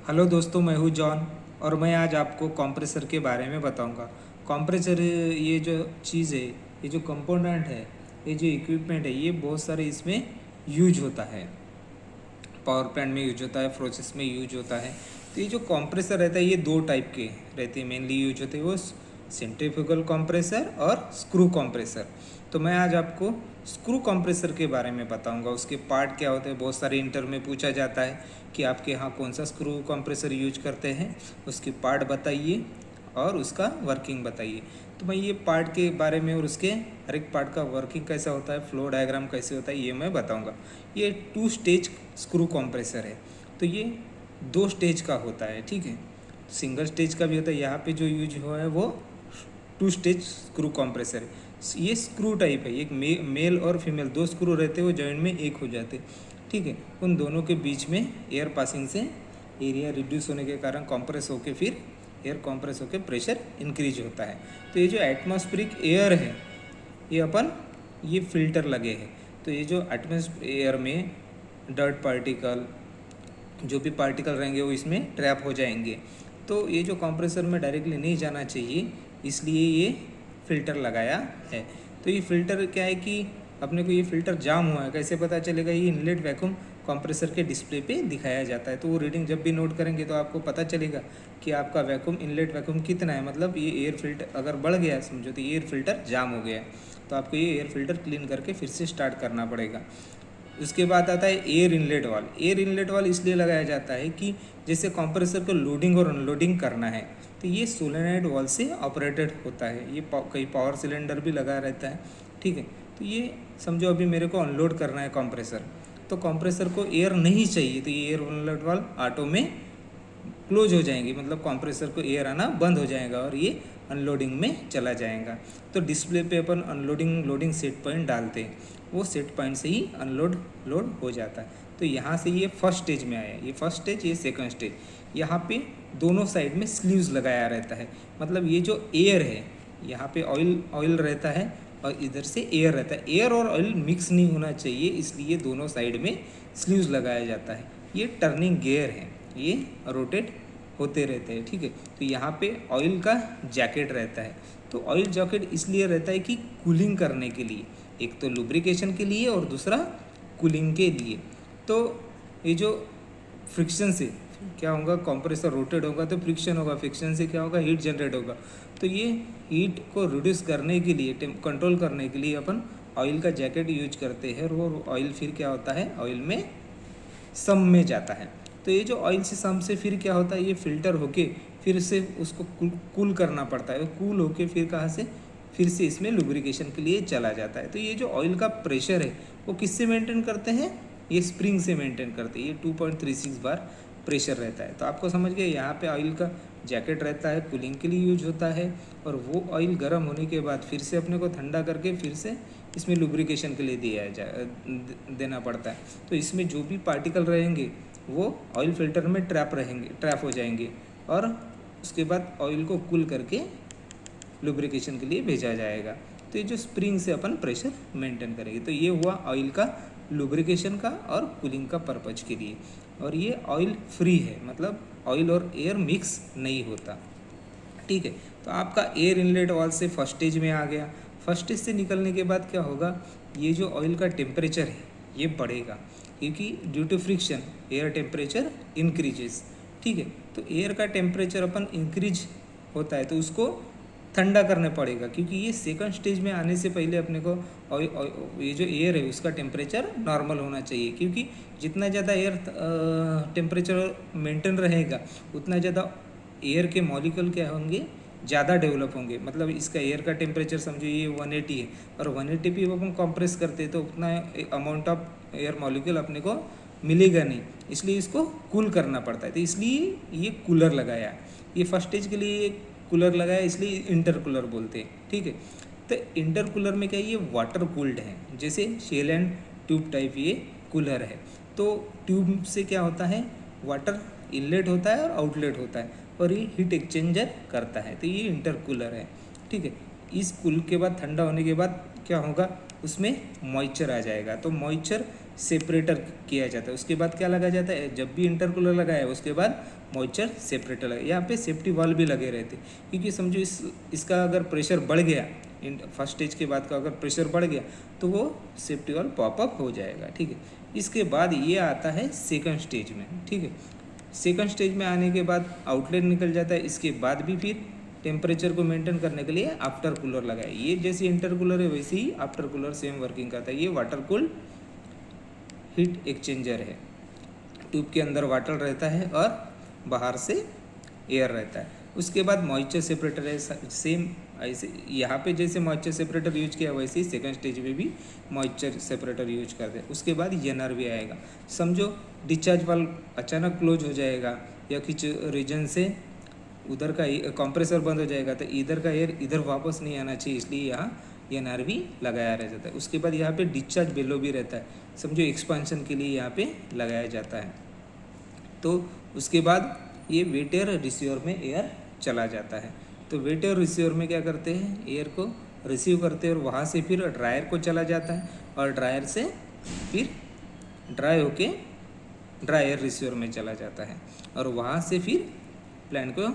Hello दोस्तों, मैं हूँ जॉन और मैं आज आपको कंप्रेसर के बारे में बताऊंगा। कंप्रेसर ये जो चीज़ है, ये जो कंपोनेंट है, ये जो इक्विपमेंट है, ये बहुत सारे इसमें यूज होता है। पावर प्लांट में यूज होता है, प्रोसेस में यूज होता है। तो ये जो कंप्रेसर रहता है ये दो टाइप के रहते हैं, मेनली यूज होते हैं वो सेंट्रीफ्यूगल कंप्रेसर और स्क्रू कंप्रेसर। तो मैं आज आपको स्क्रू कंप्रेसर के बारे में बताऊंगा, उसके पार्ट क्या होते हैं। बहुत सारे इंटर में पूछा जाता है कि आपके यहाँ कौन सा स्क्रू कंप्रेसर यूज करते हैं, उसके पार्ट बताइए और उसका वर्किंग बताइए। तो मैं ये पार्ट के बारे में और उसके हर एक पार्ट का वर्किंग कैसा होता है, फ्लो डायग्राम कैसे होता है, ये मैं बताऊंगा। ये 2 स्टेज स्क्रू कंप्रेसर है। तो ये 2 स्टेज का होता है, ठीक है। सिंगल स्टेज का भी होता है। यहाँ पे जो यूज हुआ है वो 2 स्टेज स्क्रू कंप्रेसर है। ये स्क्रू टाइप है, एक मेल और फीमेल 2 स्क्रू रहते हैं, वो जॉइंट में एक हो जाते, ठीक है। उन दोनों के बीच में एयर पासिंग से एरिया रिड्यूस होने के कारण कंप्रेस होकर फिर एयर कंप्रेस होकर प्रेशर इंक्रीज होता है। तो ये जो एटमॉस्फेरिक एयर है, ये फिल्टर लगे हैं। तो ये जो एटमॉस्फेरिक एयर में डर्ट पार्टिकल, जो भी पार्टिकल रहेंगे वो इसमें ट्रैप हो जाएंगे। तो ये जो कंप्रेसर में डायरेक्टली नहीं जाना चाहिए, इसलिए ये फ़िल्टर लगाया है। तो ये फ़िल्टर क्या है कि अपने को ये फ़िल्टर जाम हुआ है कैसे पता चलेगा, ये इनलेट वैक्यूम कंप्रेसर के डिस्प्ले पे दिखाया जाता है। तो वो रीडिंग जब भी नोट करेंगे तो आपको पता चलेगा कि आपका वैक्यूम, इनलेट वैक्यूम कितना है। मतलब ये एयर फिल्टर अगर बढ़ गया समझो तो एयर फिल्टर जाम हो गया है, तो आपको ये एयर फिल्टर क्लीन करके फिर से स्टार्ट करना पड़ेगा। उसके बाद आता है एयर इनलेट वाल। एयर इनलेट वाल इसलिए लगाया जाता है कि जैसे कंप्रेसर को लोडिंग और अनलोडिंग करना है, तो ये सोलेनॉइड वाल से ऑपरेटेड होता है। ये कई पावर सिलेंडर भी लगा रहता है, ठीक है। तो ये समझो अभी मेरे को अनलोड करना है कंप्रेसर, तो कंप्रेसर को एयर नहीं चाहिए, तो ये एयर इनलेट वाल ऑटो में क्लोज हो जाएंगे, मतलब कंप्रेसर को एयर आना बंद हो जाएगा और ये अनलोडिंग में चला जाएगा। तो डिस्प्ले पे अपन अनलोडिंग लोडिंग सेट पॉइंट डालते हैं, वो सेट पॉइंट से ही लोड हो जाता है। तो यहाँ से ये फर्स्ट स्टेज में आया, ये फर्स्ट स्टेज, ये सेकंड स्टेज। यहाँ पे दोनों साइड में स्लीव्स लगाया रहता है, मतलब ये जो एयर है, यहाँ पे ऑयल रहता है और इधर से एयर रहता है। एयर और ऑयल मिक्स नहीं होना चाहिए, इसलिए दोनों साइड में स्लीव्स लगाया जाता है। ये टर्निंग गियर है, ये रोटेट होते रहते हैं, ठीक है। तो यहाँ पे ऑयल का जैकेट रहता है। तो ऑयल जैकेट इसलिए रहता है कि कूलिंग करने के लिए, एक तो लुब्रिकेशन के लिए और दूसरा कूलिंग के लिए। तो ये जो फ्रिक्शन से क्या होगा, कंप्रेसर रोटेट होगा तो फ्रिक्शन होगा, फ्रिक्शन से क्या होगा, हीट जनरेट होगा। तो ये हीट को रिड्यूस करने के लिए, कंट्रोल करने के लिए अपन ऑयल का जैकेट यूज करते हैं। और ऑयल फिर क्या होता है, ऑयल में सम में जाता है। तो ये जो ऑयल से सम से फिर क्या होता है, ये फिल्टर होके फिर से उसको कूल करना पड़ता है। कूल होके फिर कहाँ से, फिर से इसमें लुब्रिकेशन के लिए चला जाता है। तो ये जो ऑयल का प्रेशर है वो किससे मेंटेन करते हैं, ये स्प्रिंग से मेंटेन करते हैं। ये 2.36 बार प्रेशर रहता है। तो आपको समझ गए, यहाँ पे ऑयल का जैकेट रहता है, कूलिंग के लिए यूज होता है। और वो ऑयल गर्म होने के बाद फिर से अपने को ठंडा करके फिर से इसमें लुब्रिकेशन के लिए देना पड़ता है। तो इसमें जो भी पार्टिकल रहेंगे वो ऑयल फिल्टर में ट्रैप हो जाएंगे और उसके बाद ऑयल को कूल करके लुब्रिकेशन के लिए भेजा जाएगा। तो ये जो स्प्रिंग से अपन प्रेशर मेंटेन करेंगे। तो ये हुआ ऑयल का लुब्रिकेशन का और कूलिंग का पर्पज के लिए। और ये ऑयल फ्री है, मतलब ऑयल और एयर मिक्स नहीं होता, ठीक है। तो आपका एयर इनलेट वाल्व से फर्स्ट स्टेज में आ गया। फर्स्ट स्टेज से निकलने के बाद क्या होगा, ये जो ऑयल का टेम्परेचर है ये बढ़ेगा, क्योंकि due to friction air temperature increases, ठीक है। तो एयर का टेम्परेचर अपन इंक्रीज होता है तो उसको ठंडा करना पड़ेगा, क्योंकि ये सेकंड स्टेज में आने से पहले अपने को ये जो एयर है उसका टेम्परेचर नॉर्मल होना चाहिए। क्योंकि जितना ज़्यादा एयर टेम्परेचर मेंटेन रहेगा उतना ज़्यादा एयर के मॉलिक्यूल क्या होंगे, ज़्यादा डेवलप होंगे। मतलब इसका एयर का टेम्परेचर समझो ये 180 है और 180 पे अपन कंप्रेस करते हैं तो उतना अमाउंट ऑफ एयर मॉलिक्यूल अपने को मिलेगा नहीं, इसलिए इसको कूल करना पड़ता है। तो इसलिए ये कूलर लगाया, ये फर्स्ट स्टेज के लिए कूलर लगाया, इसलिए इंटर कूलर बोलते हैं, ठीक है। तो इंटर कूलर में क्या है, ये वाटर कूल्ड है, जैसे शेल एंड ट्यूब टाइप ये कूलर है। तो ट्यूब से क्या होता है, वाटर इनलेट होता है और आउटलेट होता है और ये हीट एक्सचेंजर करता है। तो ये इंटर कूलर है, ठीक है। इस कूल के बाद ठंडा होने के बाद क्या होगा, उसमें मॉइस्चर आ जाएगा। तो मॉइस्चर सेपरेटर किया जाता है। उसके बाद क्या लगाया जाता है, जब भी इंटरकूलर लगाया है उसके बाद मॉइस्चर सेपरेटर लगा। यहाँ पे सेफ्टी वाल्व भी लगे रहते हैं, क्योंकि समझो इसका अगर प्रेशर बढ़ गया, फर्स्ट स्टेज के बाद का अगर प्रेशर बढ़ गया तो वो सेफ्टी वाल्व पॉपअप हो जाएगा। ठीक है, इसके बाद ये आता है सेकंड स्टेज में। ठीक है, सेकंड स्टेज में आने के बाद आउटलेट निकल जाता है। इसके बाद भी फिर टेम्परेचर को मेंटेन करने के लिए आफ्टर कूलर लगाए। ये जैसे इंटरकूलर है वैसे ही आफ्टर कूलर सेम वर्किंग करता है। ये वाटर कूल्ड हीट एक्सचेंजर है। ट्यूब के अंदर वाटर रहता है और बाहर से एयर रहता है। उसके बाद मॉइस्चर सेपरेटर है, सेम ऐसे यहाँ पे जैसे मॉइस्चर सेपरेटर यूज किया वैसे ही सेकंड स्टेज में भी मॉइस्चर सेपरेटर यूज करते हैं। उसके बाद एनआर भी आएगा। समझो डिस्चार्ज वाल्व अचानक क्लोज हो जाएगा या कुछ रीजन से उधर का कंप्रेसर बंद हो जाएगा तो इधर का एयर इधर वापस नहीं आना चाहिए, इसलिए यहाँ एनआर भी लगाया रह जाता है। उसके बाद यहाँ पे डिस्चार्ज बेलो भी रहता है, समझो एक्सपांशन के लिए यहाँ पे लगाया जाता है। तो उसके बाद ये वेट एयर रिसीवर में एयर चला जाता है। तो वेट एयर रिसीवर में क्या करते हैं, एयर को रिसीव करते हैं और वहाँ से फिर ड्रायर को चला जाता है और ड्रायर से फिर ड्राई होके ड्राई एयर रिसीवर में चला जाता है और वहाँ से फिर प्लांट को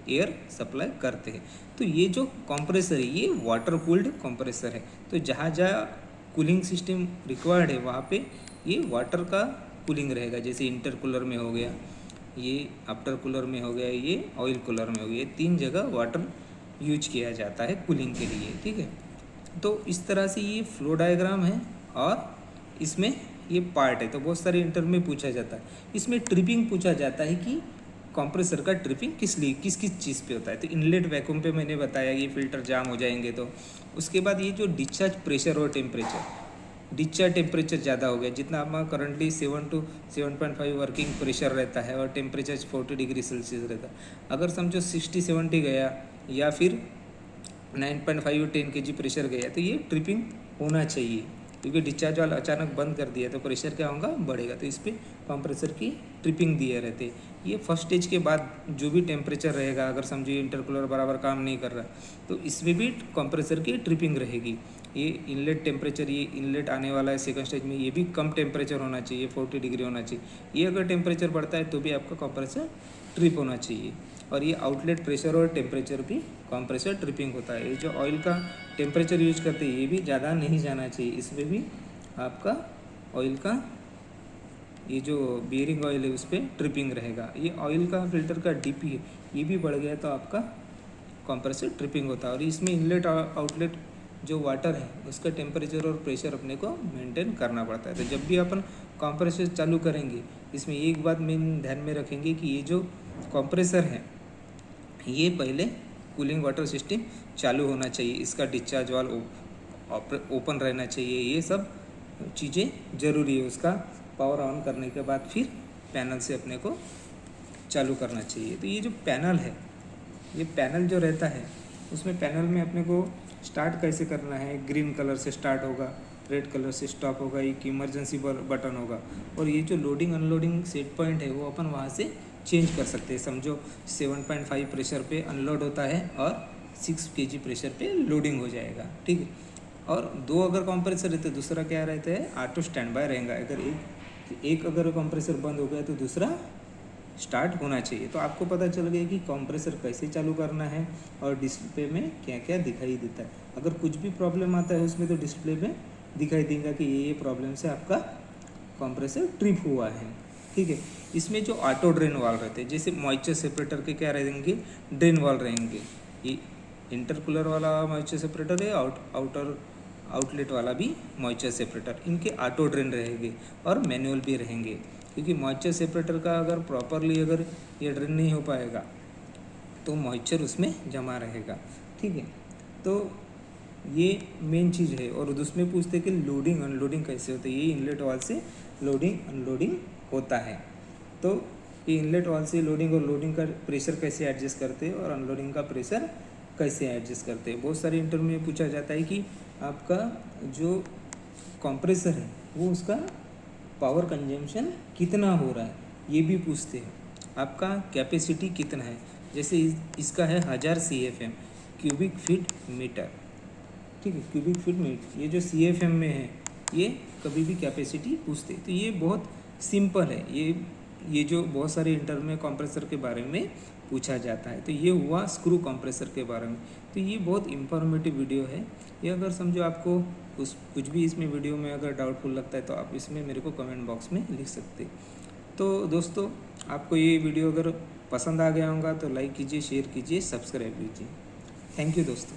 एयर सप्लाई करते हैं। तो ये जो कंप्रेसर है ये वाटर कूल्ड कंप्रेसर है। तो जहाँ जहाँ कूलिंग सिस्टम रिक्वायर्ड है वहाँ पे ये वाटर का कूलिंग रहेगा। जैसे इंटर कूलर में हो गया, ये आफ्टर कूलर में हो गया, ये ऑयल कूलर में हो गया, 3 जगह वाटर यूज किया जाता है कूलिंग के लिए। ठीक है, तो इस तरह से ये फ्लो डायग्राम है और इसमें ये पार्ट है। तो बहुत सारे इंटर में पूछा जाता है। इसमें ट्रिपिंग पूछा जाता है कि कंप्रेसर का ट्रिपिंग किस किस चीज़ पे होता है। तो इनलेट वैक्यूम पे मैंने बताया ये फिल्टर जाम हो जाएंगे तो। उसके बाद ये जो डिस्चार्ज प्रेशर और टेम्परेचर, डिस्चार्ज टेम्परेचर ज़्यादा हो गया, जितना हमारा करंटली 7 to 7.5 वर्किंग प्रेशर रहता है और टेम्परेचर 40 डिग्री सेल्सियस रहता है। अगर समझो 60-70 गया या फिर 9.5 10 kg प्रेशर गया तो ये ट्रिपिंग होना चाहिए, क्योंकि डिस्चार्ज वाला अचानक बंद कर दिया तो प्रेशर क्या होगा, बढ़ेगा। तो इस पर कंप्रेसर की ट्रिपिंग दिए रहते। ये फर्स्ट स्टेज के बाद जो भी टेम्परेचर रहेगा, अगर समझिए इंटरकूलर बराबर काम नहीं कर रहा तो इसमें भी कंप्रेसर की ट्रिपिंग रहेगी। ये इनलेट टेम्परेचर, ये इनलेट आने वाला है सेकंड स्टेज में, ये भी कम टेम्परेचर होना चाहिए, 40 डिग्री होना चाहिए। ये अगर टेम्परेचर बढ़ता है तो भी आपका कंप्रेसर ट्रिप होना चाहिए। और ये आउटलेट प्रेशर और टेम्परेचर भी कंप्रेसर ट्रिपिंग होता है। ये जो ऑयल का टेम्परेचर यूज करते हैं ये भी ज़्यादा नहीं जाना चाहिए, इसमें भी आपका ऑयल का ये जो बियरिंग ऑयल है उस पर ट्रिपिंग रहेगा। ये ऑयल का फिल्टर का डीपी है, ये भी बढ़ गया तो आपका कंप्रेसर ट्रिपिंग होता है। और इसमें इनलेट आउटलेट जो वाटर है उसका टेम्परेचर और प्रेशर अपने को मेंटेन करना पड़ता है। तो जब भी अपन कंप्रेसर चालू करेंगे इसमें एक बात मेन ध्यान में रखेंगे कि ये जो कंप्रेसर है ये पहले कूलिंग वाटर सिस्टम चालू होना चाहिए, इसका डिस्चार्ज वाल्व ओपन रहना चाहिए, ये सब चीज़ें ज़रूरी है। उसका पावर ऑन करने के बाद फिर पैनल से अपने को चालू करना चाहिए। तो ये जो पैनल है, ये पैनल जो रहता है उसमें पैनल में अपने को स्टार्ट कैसे करना है, ग्रीन कलर से स्टार्ट होगा, रेड कलर से स्टॉप होगा, एक इमरजेंसी बटन होगा। और ये जो लोडिंग अनलोडिंग सेट पॉइंट है वो अपन वहाँ से चेंज कर सकते हैं। समझो 7.5 प्रेशर पे अनलोड होता है और 6 kg प्रेशर पे लोडिंग हो जाएगा। ठीक है, और 2 अगर कंप्रेसर रहते हैं, दूसरा क्या रहता है, ऑटो स्टैंड बाय रहेगा। अगर एक अगर कंप्रेसर बंद हो गया तो दूसरा स्टार्ट होना चाहिए। तो आपको पता चल गया कि कंप्रेसर कैसे चालू करना है और डिस्प्ले में क्या क्या दिखाई देता है। अगर कुछ भी प्रॉब्लम आता है उसमें तो डिस्प्ले में दिखाई देगा कि ये प्रॉब्लम से आपका कंप्रेसर ट्रिप हुआ है। ठीक है, इसमें जो ऑटो ड्रेन वाल्व रहते हैं, जैसे मॉइस्चर सेपरेटर के क्या रहेंगे, ड्रेन वाल्व रहेंगे। ये इंटरकूलर वाला मॉइस्चर सेपरेटर है, आउटलेट वाला भी मॉइस्चर सेपरेटर, इनके ऑटो ड्रेन रहेंगे और मैनुअल भी रहेंगे। क्योंकि मॉइस्चर सेपरेटर का अगर प्रॉपरली अगर ये ड्रेन नहीं हो पाएगा तो मॉइस्चर उसमें जमा रहेगा। ठीक है, तो ये मेन चीज़ है। और उसमें पूछते हैं कि लोडिंग अनलोडिंग कैसे होता है। ये इनलेट वाल्व से लोडिंग अनलोडिंग होता है। तो ये इनलेट वाल्व से लोडिंग और लोडिंग का प्रेशर कैसे एडजस्ट करते हैं और अनलोडिंग का प्रेशर कैसे एडजस्ट करते हैं। बहुत सारे इंटरव्यू में पूछा जाता है कि आपका जो कंप्रेसर है वो उसका पावर कंजम्पशन कितना हो रहा है, ये भी पूछते हैं। आपका कैपेसिटी कितना है, जैसे इसका है 1000 CFM क्यूबिक फीट मीटर। ठीक है, क्यूबिक फीट मीटर। ये जो CFM में है ये कभी भी कैपेसिटी पूछते। तो ये बहुत सिंपल है, ये जो बहुत सारे इंटरव्यू में कंप्रेसर के बारे में पूछा जाता है। तो ये हुआ स्क्रू कंप्रेसर के बारे में। तो ये बहुत इंफॉर्मेटिव वीडियो है। ये अगर समझो आपको कुछ भी इसमें वीडियो में अगर डाउटफुल लगता है तो आप इसमें मेरे को कमेंट बॉक्स में लिख सकते। तो दोस्तों, आपको ये वीडियो अगर पसंद आ गया होगा तो लाइक कीजिए, शेयर कीजिए, सब्सक्राइब कीजिए। थैंक यू दोस्तों।